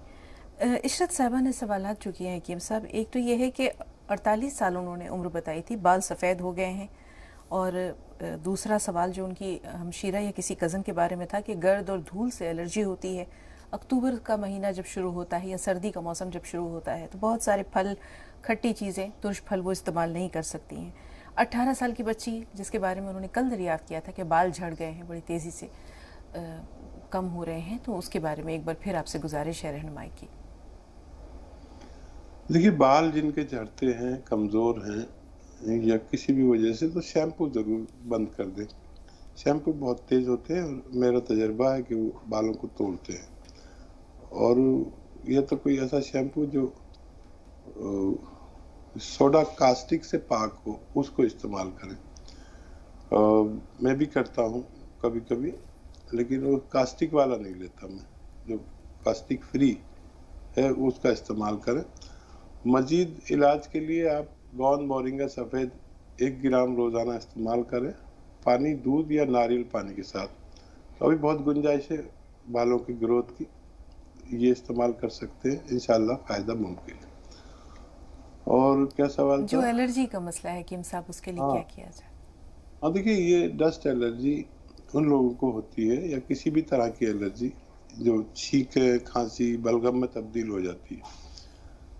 A: इशरत साहबा ने सवालात जो किए हैं हकीम साहब, एक तो ये है कि 48 साल उन्होंने उम्र बताई थी, बाल सफ़ेद हो गए हैं, और दूसरा सवाल जो उनकी हमशीरा या किसी कज़न के बारे में था कि गर्द और धूल से एलर्जी होती है। अक्टूबर का महीना जब शुरू होता है या सर्दी का मौसम जब शुरू होता है तो बहुत सारे फल, खट्टी चीज़ें, तुर्श फल वो इस्तेमाल नहीं कर सकती हैं। 18 साल की बच्ची जिसके बारे में उन्होंने कल दरियाफ़्त किया था कि बाल झड़ गए हैं, बड़ी तेज़ी से कम हो रहे हैं, तो उसके बारे में एक बार फिर आपसे गुजारिश है रहनुमाई की।
B: देखिए, बाल जिनके झड़ते हैं, कमज़ोर हैं या किसी भी वजह से, तो शैम्पू ज़रूर बंद कर दें। शैम्पू बहुत तेज़ होते हैं और मेरा तजर्बा है कि वो बालों को तोड़ते हैं। और यह तो कोई ऐसा शैम्पू जो सोडा कास्टिक से पाक हो, उसको इस्तेमाल करें। मैं भी करता हूँ कभी कभी, लेकिन वो कास्टिक वाला नहीं लेता मैं, जो कास्टिक फ्री है उसका इस्तेमाल करें। मजीद इलाज के लिए आप गौंद मोरिंगा सफ़ेद 1 ग्राम रोज़ाना इस्तेमाल करें, पानी, दूध या नारियल पानी के साथ। तो अभी बहुत गुंजाइश है बालों की ग्रोथ की, ये इस्तेमाल कर सकते हैं, इंशाल्लाह फ़ायदा मुमकिन है। और क्या सवाल
A: जो
B: था?
A: एलर्जी का मसला है कीम साहब, उसके लिए क्या किया जाए?
B: हाँ देखिए, ये डस्ट एलर्जी उन लोगों को होती है या किसी भी तरह की एलर्जी जो छींक, खांसी, बलगम में तब्दील हो जाती है,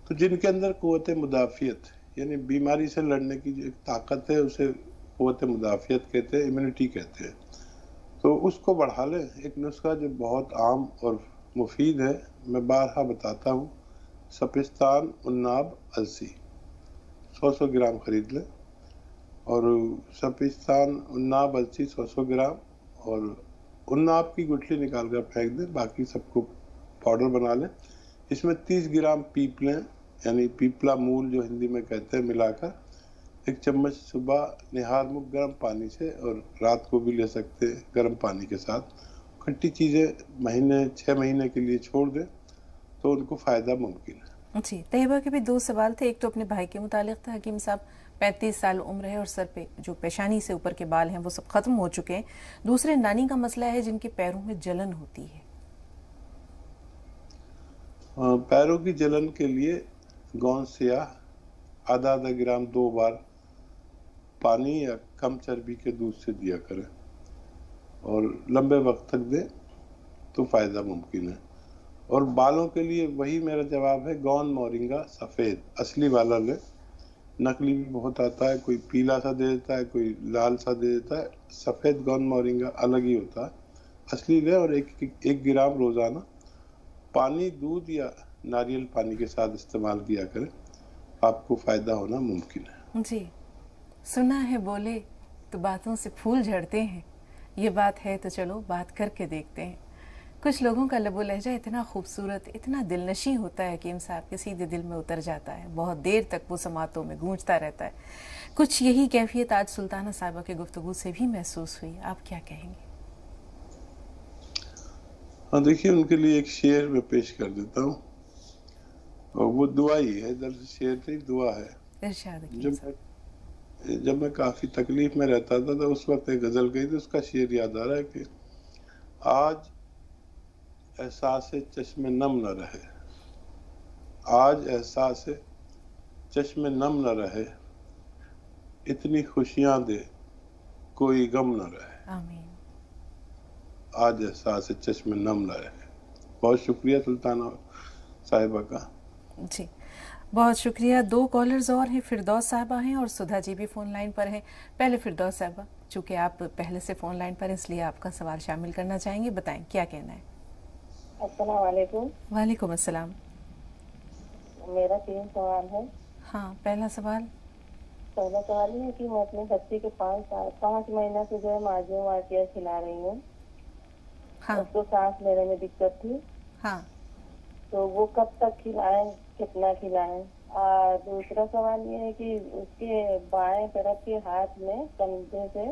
B: तो जिनके अंदर क़ुव्वत मुदाफ़ियत यानी बीमारी से लड़ने की जो एक ताकत है उसे क़ुव्वत मुदाफ़ियत कहते हैं, इम्यूनिटी कहते हैं। तो उसको बढ़ा लें। एक नुस्खा जो बहुत आम और मुफीद है, मैं बारहा बताता हूँ, सपिस्तान उन्नाब अलसी 100 ग्राम खरीद लें, और सपिस्तान उन्नाब अलसी 100 ग्राम, और उन्नाब की गुठली निकाल कर फेंक दें, बाकी सबको पाउडर बना लें। इसमें 30 ग्राम पीप लें, यानी पीपला मूल जो हिंदी में कहते हैं, मिलाकर 1 चम्मच सुबह निहार मुख गर्म पानी से, और रात को भी ले सकते हैं गर्म पानी के साथ। खट्टी चीज़ें 6 महीने के लिए छोड़ दें तो उनको फ़ायदा मुमकिन है।
A: जी, तैयबा के भी 2 सवाल थे। एक तो अपने भाई के मुतालिक था। हकीम साहब 35 साल उम्र है और सर पे जो पेशानी से ऊपर के बाल हैं वो सब खत्म हो चुके हैं। दूसरे नानी का मसला है जिनके पैरों में जलन होती है।
B: पैरों की जलन के लिए गोंद स्याह आधा ग्राम 2 बार पानी या कम चर्बी के दूध से दिया करें, और लंबे वक्त तक दें तो फ़ायदा मुमकिन है। और बालों के लिए वही मेरा जवाब है, गोंद मोरिंगा सफ़ेद असली वाला लें। नकली भी बहुत आता है, कोई पीला सा दे देता है, कोई लाल सा दे देता है। सफ़ेद गोंद मोरिंगा अलग ही होता है, असली लें, और 1 ग्राम रोज़ाना पानी, दूध या नारियल पानी के साथ इस्तेमाल किया करें, आपको फ़ायदा होना मुमकिन है।
A: जी, सुना है बोले तो बातों से फूल झड़ते हैं, ये बात है तो चलो बात करके देखते हैं। कुछ लोगों का लबो लहजा इतना खूबसूरत, इतना दिलनशी होता है कि हकीम साहब के सीधे दिल में उतर जाता है, बहुत देर तक वो समातों में गूंजता रहता है। कुछ यही कैफियत आज सुल्ताना साहिबा की गुफ्तगू से भी महसूस हुई। आप क्या कहेंगे?
B: हाँ देखिए, उनके लिए एक शेर में पेश कर देता हूँ, और वो दुआ ही है, दरअसल शेर नहीं दुआ है।
A: इरशाद।
B: जब मैं काफ़ी तकलीफ में रहता था तो उस वक्त एक गज़ल गई थी, उसका शेर याद आ रहा है कि आज एहसास चश्मे नम न रहे, आज एहसास चश्मे नम न रहे, इतनी खुशियाँ दे कोई गम न रहे।
A: आमीन।
B: आज एहसास चश्मे नम न रहे। बहुत शुक्रिया सुल्ताना साहिबा का।
A: जी, बहुत शुक्रिया। 2 कॉलर्स और हैं, फिरदौस साहिबा हैं और सुधा जी भी फ़ोन लाइन पर हैं। पहले फिरदौस साहिबा, चूँकि आप पहले से फ़ोन लाइन पर हैं इसलिए आपका सवाल शामिल करना चाहेंगे, बताएं क्या कहना है।
L: अस्सलाम वालेकुम।
A: वालेकुम अस्सलाम।
L: मेरा 3 सवाल है।
A: हाँ, पहला सवाल
L: ये है कि मैं अपने बच्चे के 5 महीना से जो है माजियो वाकिया खिला रही हूँ।
A: हाँ।
L: उसको सांस लेने में दिक्कत थी।
A: हाँ।
L: तो वो कब तक खिलाएं, कितना खिलाएं? और दूसरा सवाल ये है कि उसके बाएं तरफ के हाथ में कंधे से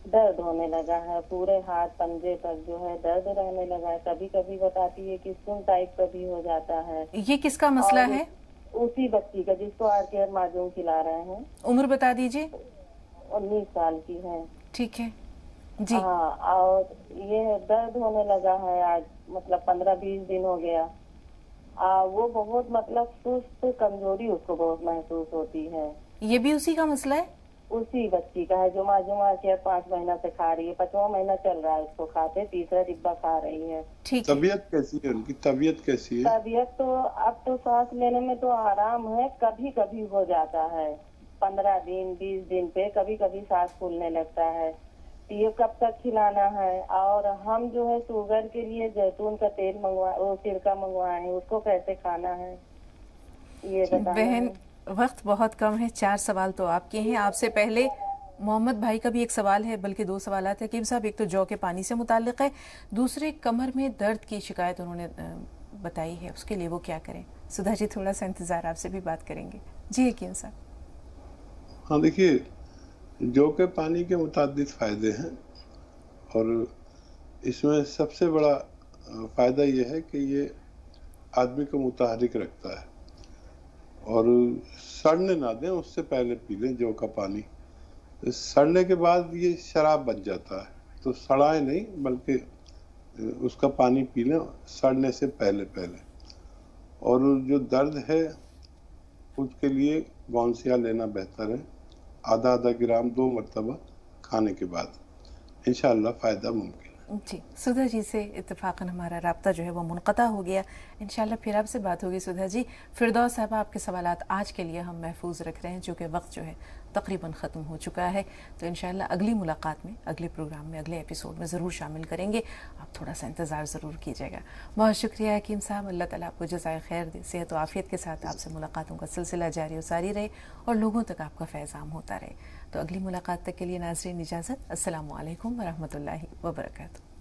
L: दर्द होने लगा है, पूरे हाथ पंजे तक जो है दर्द रहने लगा है। कभी कभी बताती है कि सुन टाइप का भी हो जाता है।
A: ये किसका मसला है?
L: उसी बच्ची का जिसको आरकेयर माजूम खिला रहे हैं।
A: उम्र बता दीजिए।
L: 19 साल की है।
A: ठीक है जी।
L: हाँ, और ये दर्द होने लगा है आज, मतलब 15-20 दिन हो गया। वो बहुत मतलब सुस्त, कमजोरी उसको बहुत महसूस होती है।
A: ये भी उसी का मसला है?
L: उसी बच्ची का है जो माजूमा के 5 महीना से खा रही है। 5वां महीना चल रहा है उसको खाते, 3रा डिब्बा खा रही है।
A: ठीक।
B: तबीयत कैसी है उनकी? तबीयत कैसी है?
L: तबीयत तो अब तो सांस लेने में तो आराम है, कभी कभी हो जाता है 15 दिन 20 दिन पे, कभी कभी सांस फूलने लगता है। ये कब तक खिलाना है? और हम जो है शुगर के लिए जैतून का तेल सिरका मंगवाए हैं, उसको कैसे खाना है ये बताना।
A: बहन, वक्त बहुत कम है, 4 सवाल तो आपके हैं। आपसे पहले मोहम्मद भाई का भी एक सवाल है, बल्कि 2 सवाल है हकीम साहब। एक तो जौ के पानी से मुताल्लिक है, दूसरे कमर में दर्द की शिकायत उन्होंने बताई है, उसके लिए वो क्या करें। सुधा जी थोड़ा सा इंतजार, आपसे भी बात करेंगे। जी हकीम साहब।
B: हाँ देखिए, जौ के पानी के मुताद्दिद फ़ायदे हैं और इसमें सबसे बड़ा फ़ायदा ये है कि ये आदमी को मुतहरिक रखता है और सड़ने ना दें, उससे पहले पी लें जौ का पानी। सड़ने के बाद ये शराब बन जाता है, तो सड़ाएं नहीं बल्कि उसका पानी पी लें सड़ने से पहले पहले। और जो दर्द है उसके लिए गौनसिया लेना बेहतर है, आधा आधा ग्राम 2 मरतबा खाने के बाद, इंशाअल्लाह फ़ायदा मुमकिन।
A: जी, सुधा जी से इत्तेफाकन हमारा राब्ता जो है वो मुनक़ता हो गया। इंशाल्लाह फिर आपसे बात होगी सुधा जी। फिरदौस साहब, आपके सवालात आज के लिए हम महफूज रख रहे हैं, चूँकि वक्त जो है तकरीबन ख़त्म हो चुका है। तो इंशाल्लाह अगली मुलाकात में, अगले प्रोग्राम में, अगले एपिसोड में ज़रूर शामिल करेंगे। आप थोड़ा सा इंतज़ार ज़रूर कीजिएगा। बहुत शुक्रिया हकीम साहब, अल्लाह ताला आपको जज़ाए खैर दे, सेहत व आफ़ियत के साथ आपसे मुलाकातों का सिलसिला जारी और सारी रहे और लोगों तक आपका फैज़ाम होता रहे। तो अगली मुलाकात तक के लिए नाज़रीन इजाज़त। अस्सलामु अलैकुम व रहमतुल्लाहि व बरकातुहू।